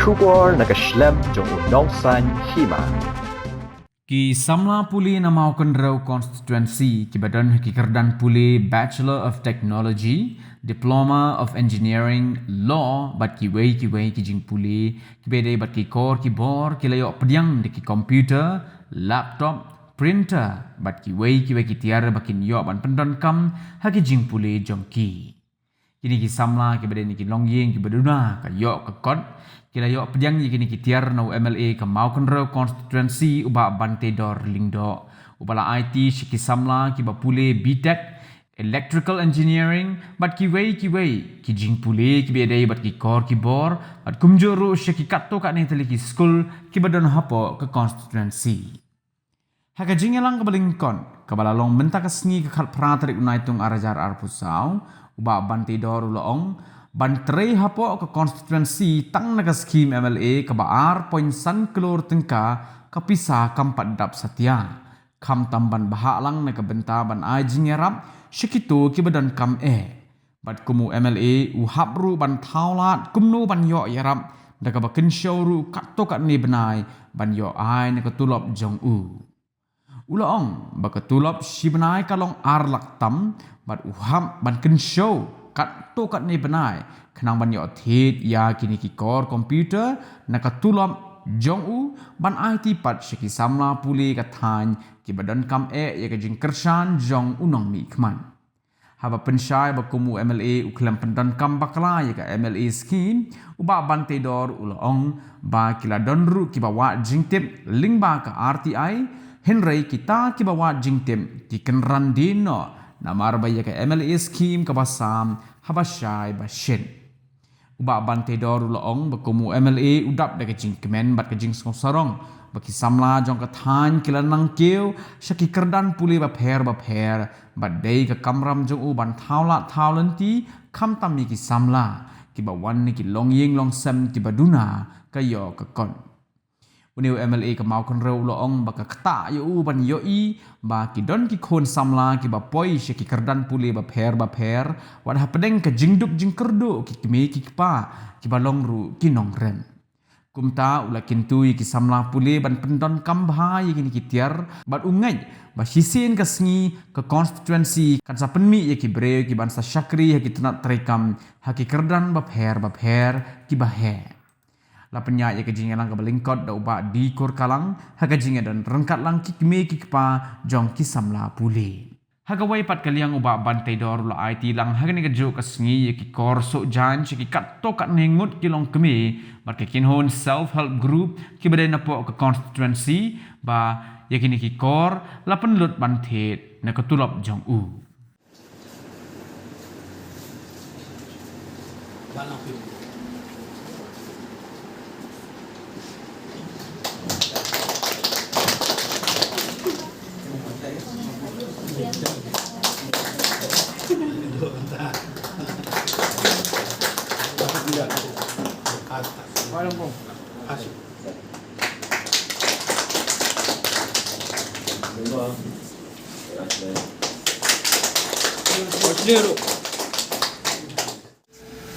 出国那个 Slam 中农山 hima. Ki Samla Puli na Maukendrau constituency ki badan ki Kerdan Puli Bachelor of Technology, Diploma of Engineering, Law bat ki wei ki jing Puli ki bede bat ki kor ki bor ki layo pediang de ki computer, laptop, printer bat ki wei ki tiara bakin yo ban pendon kam ha ki jing Puli jongki. Kini ki Samla ki bede ni ki Longying ki beduna ka yo ka kod kila yo pediang ni kini kitiar na MLA ka Maukendrau constituency uba bante dor lingdo ubala IT shiki Samla ki bapule BTech electrical engineering bat ki wei ki jing pule ki bedai bat ki kor ki bor bat kumjuru shiki katto ka ni tali ki school ki badon hapo ke constituency haka jingelang kabalingkon kabalalong menta kasngi ka khat pratrik unaitung arajar arpusau uba bante dor ulong Bantrei hapo ke constituency tang naga skim MLA ke baar poin san kelur tengka ke pisah kampat dap setia. Kam tamban bahak lang naga benta ban ajing erap sekitu ki badan kam Bat kumu MLA uhabru ban taulat kumnu ban yo yarap naga bakin syawru katto kat ni benai ban yo ai naga tulop jong Ulaong baka tulop si benai kalong arlak tam bat uhab ban ken show kat to kat ni benai kenang ban yo thit ya kini ki kor computer nakatulom jong ban IT pat shiki Samla Puli ka than ki badan kam ya ka jing kersan jong unong mi kman haba pensyai ba kumu MLA uklam pendan kam bakla ya ka MLA scheme uba bante dor ulong ba kila donru ki bawa jing tip ling ba ka RTI henry kita ki bawa jing tip ki kenran dino namar baya ke MLA scheme ke basam habashai bashin uba bante dor ulong bakumu MLA udap de kejing kemen bat kejing sorong baki Samla jong ka than kilanang keu shaki Kerdan Puli ba pher bat dei ka kamram jong ban thaula thaulanti kham tammi ki Samla ki ba wan ni ki Longying longsam ki baduna kayo ka kon Uniu MLA ke Maukendrau ulong baka kata yo ban yo ba ki don ki khon Samla ki ba poi she ki Kerdan Puli ba pher wad ha pedeng ka jingduk jing kerdu ki kemi ki pa ki ba longru ki nongrem kumta ula kintui ki Samla Puli ban pendon kam bahai ki tiar bat ungai ba sisin ka sngi ke constituency kan sa penmi ye ki bre ki ban sa syakri ki tenat trekam ha ki Kerdan ba pher ki ba he la penyak ya kejingan lang kabalingkot da uba di kor kalang ha kejingan dan rengkat lang kikme kikpa jong ki Samla Puli ha kawai pat kaliang uba bantai dor la IT lang ha ni kejo kasngi ya ki kor sok jan ki kat to kat nengut ki long keme bat ki kinhon self help group ki badai napo ke constituency ba ya kini ki kor la penlut banthet na ketulop jong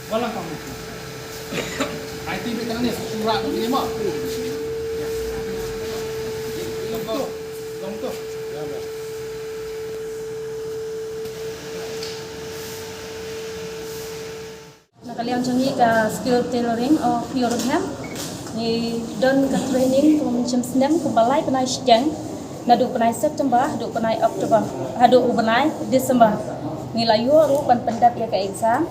Walang kamu. IT bintang ni surat ni mak. Long tu. Nakaliang changi ka skill tailoring of Euroham ni don ka training kum macam senam ku balai penai siang nadu penai September nadu penai Oktober hadu penai Desember ni layu ru ban pendap ya ka exam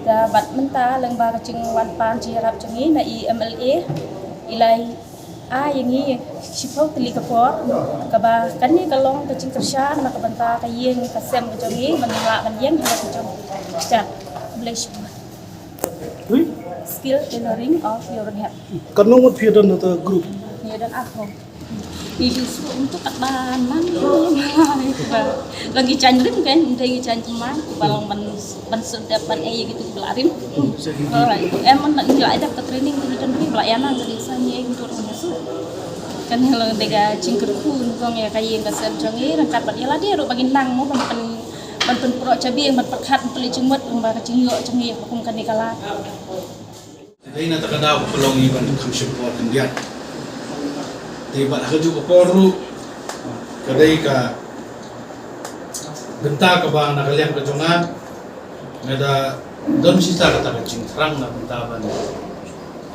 ka bat menta leng ba ka ching wan pan chi rap changi na MLA ilai yang ni sipau teli ka por ka ba kan ni ka long ka ching kersan na ka banta ka yeng ka sem ka changi ban la ban yeng ka chong chat bless skill tailoring of Euroham Karena mau fiadan atau grup ni dan aku isu untuk abanan lagi candring kan lagi candring balang ban sedap ban gitu belarin emang nak ada ke training di dan pelayanan jadi saya untuk masuk kan kalau dega cingkerku kong ya kayak kasar jangi rangkat ban ya lah dia ro bagin nang mo ban pro cabi yang ban perkat untuk licingmut ban cingyo cangi hukum kan dikala Dahil natakadaw ko palong iban ng kamsyong kandiyan. Tiba na kadyo ko poro, kaday ka, benta ka ba nakaliyang ka nga, ngada, doon siya katagaching sarang na bentaban.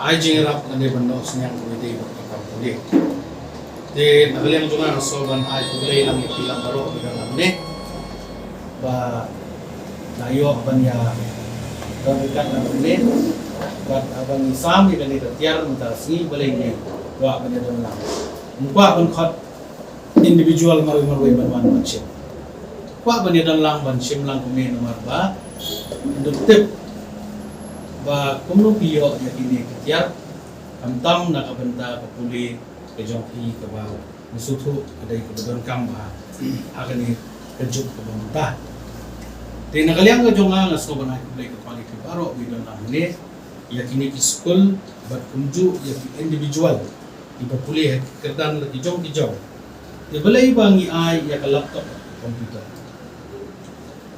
Ay jingirap na deban noos niyang kumite iba kapapuli. Di nakaliyang nga soban ay kulay lang ipilang baro, bilang namin ba layo ba niya gamitan na namin. Kat abang isam ikan itu tiar mentah sini boleh ni buat benda dalam. Buat pun kat individual marui bantuan macam. Buat benda dalam macam lang kami nomor ba. Untuk tip ba kumno piyo ya kini tiar antam nak benda kapuli kejongki ke ba musutu kedai kebetulan kamba akan ni kejuk ke benda. Di nakaliang kejongan ngasko banai kedai kepali ke baro bidon lah ni. Ya kini ki school bat kunju ya ki individual iba pulih kerdan lagi jong ya balai bangi ai ya ka laptop komputer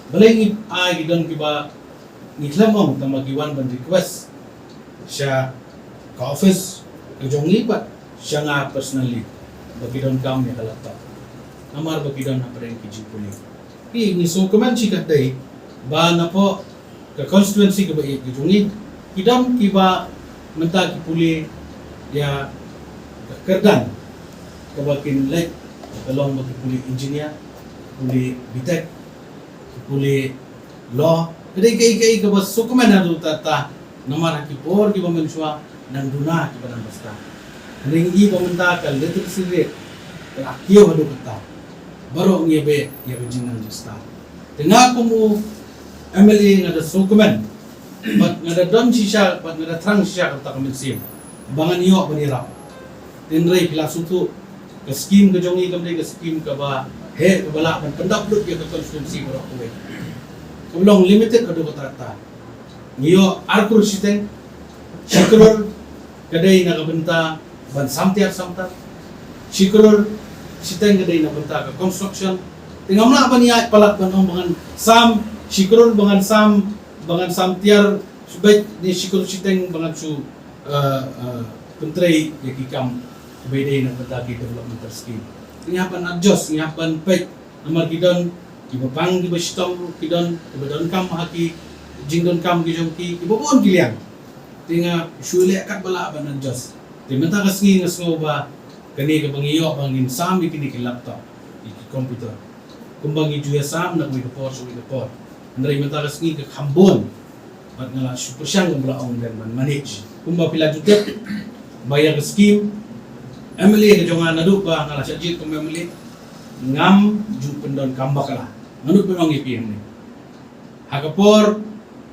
balai ngi ai gidon ki ba ni lamong tamagiwan ban request siya ka office ka jong lipat siya nga personally bagi don kam ya ka laptop namar bagi don na pareng ki jipuli ni so kaman si kadai ba na po ka constituency ka ba i jong idam kiba mentah kipuli ya kerdan kebakin lek kalong bagi puli engineer puli bitek puli law kedai kai ke bas sukuman adu tata namar kipor kiba mensua nang duna kiba dan basta ning i mentah kal literacy rate akio adu kata baru ngebe ya bejingan justa tengah kumu MLA ngada sukuman bat ngada dom sisya bat ngada terang sisya kata kami sim bangan iyo banira tinrai pila sutu ke skim ke jongi kami ke skim ke ba he ke bala ban pendak lut ya ke konsumsi berok kuwe keblong limited adu kata ta iyo arkur siteng sikrol kadai na kabenta ban samtiar sikrol siteng kadai na benta ke construction tingamla ban iya palat ban bangan sam sikrol bangan samtiar sebaik ni sikur siteng bangat su pentrai yakikam beda na pataki development scheme. Ngihapan adjust ngihapan pek nomor kidon ibapang di bastom kidon ibadon kam haki jingdon kam gijongki ibabon kiliang. Tinga sule kat bala ban adjust. Timenta kasngi ngasno ba kani ka bangiyo bangin sami kini ki laptop iki komputer. Kumbangi juya sam na kuwi report so report. Andai minta kasih ke Kambon, bat ngala super siang ngembla ong dan manage. Kumba pila jutek, bayar ke skim, MLA ke jongan nadu ba ngala sajit kum MLA, ngam ju pendon kambak lah, nganut penong ipin ni. Hakapor,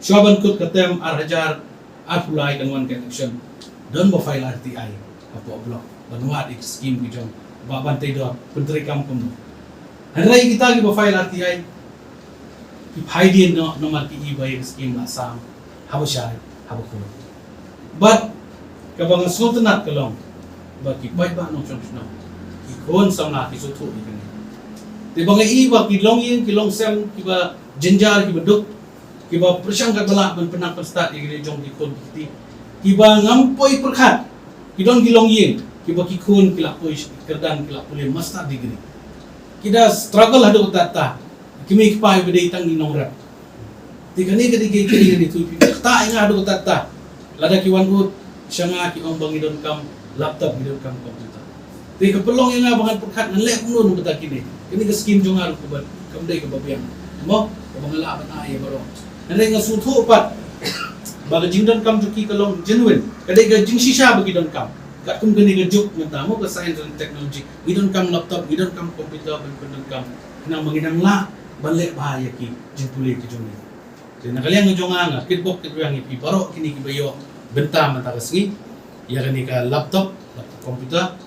syaban kut ketem arhajar, arpulai kanwan connection, don ba file RTI, apa blok, banwat ik skim ke jong, ba bantai do, penteri kampung. Andai kita ke ba file RTI. Hiding no nomor ki iba yung scheme na sam habo siya habo ko but kabang sutunat kalong ba ki pai ba no chong no ki kon sam na ki sutu ni te bang iba ki long sem ki ba jenjar ki beduk ki ba persang ka bala ban penang perstat ni jong ki kon ki ba ngampoi perkhat ki don ki long yin ki ba ki kon ki la poi kerdan ki la puli master degree kita struggle hadu tata kimi kipai beda itang inong rap. Tiga ni kedi tu tak ingat ada kata lada kiwan ut siya nga ki ang bangidon kam laptop gidon kam komputer. Tiga pelong yang nga bangan perkat nalek nun kata kini. Kini ke skim jong aru kubat kam dai ke babiang. Mo kabangala ban ay baro. Nalek nga sutu pat baga jingdon kam juki kalong genuine. Kadai ga jing shisha bagidon kam. Kat kum gani ga juk ngata mo ka science and technology. Gidon kam laptop, gidon kam komputer, gidon kam nang manginang la balik bahaya ki jimpuli ki jongi. Jadi nakaliang ngejonga nga kitbok kitbang ipi baro kini kibayo benta mata kasngi ya kani ka laptop komputer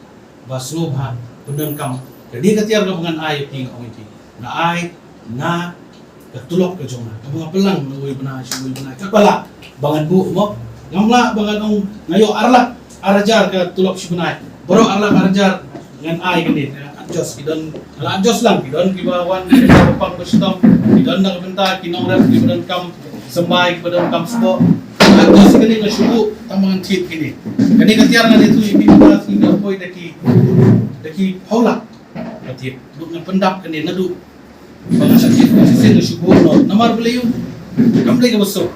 basno ba pendon kam. Jadi katiar ka bangan ay king ong ipi. Na ay na katulok ka jonga. Kabang pelang nuwi bana siwi bana kapala bangan bu mo ngamla bangan ong ngayo arlak arajar ka tulok si bana. Baro arlak arajar ngan ay kini adjust kidon ala adjust lang kidon kibawan pang bestom kidon na benta kinong rep kidon kam sembay kidon kam sbo Atau sekali ke subuh tamangan tip ini. Kani ketiar na itu ibi kita sehingga boy daki paulak. Kati duk na pendap kani nadu. Pengasakit sisi na subuh no namar beliau. Kamlay ka besok.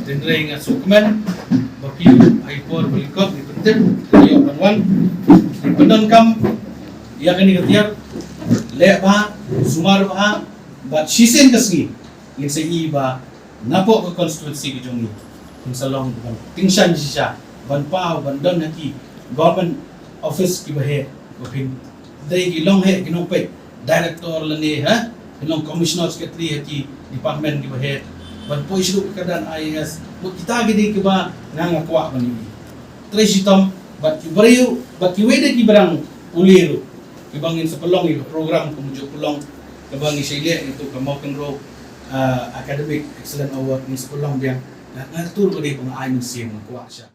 Dendray nga sukman bapiu aipor belikot di penting dia banwan di pendon kam ia kani ketiar le ba sumar ba bat sisen kasgi in sa iba napo ko constituency ki jongi in salong ban tingsan sisa ban pao ban don haki government office ki bahe ko pin dai ki long he kinopet director lani ha long commissioner secretary haki department ki bahe ban po isu kadan IAS mo kita gidi ki ba nga kwa bani tresitom bat ki bariu bat ki wede ki barang uliru ibangin sa pelong ito program kumujo pelong kabang isile itu kamaukan ro academic excellent award ni sa pelong dia ngatur ko di pang ayon siya mga kuha siya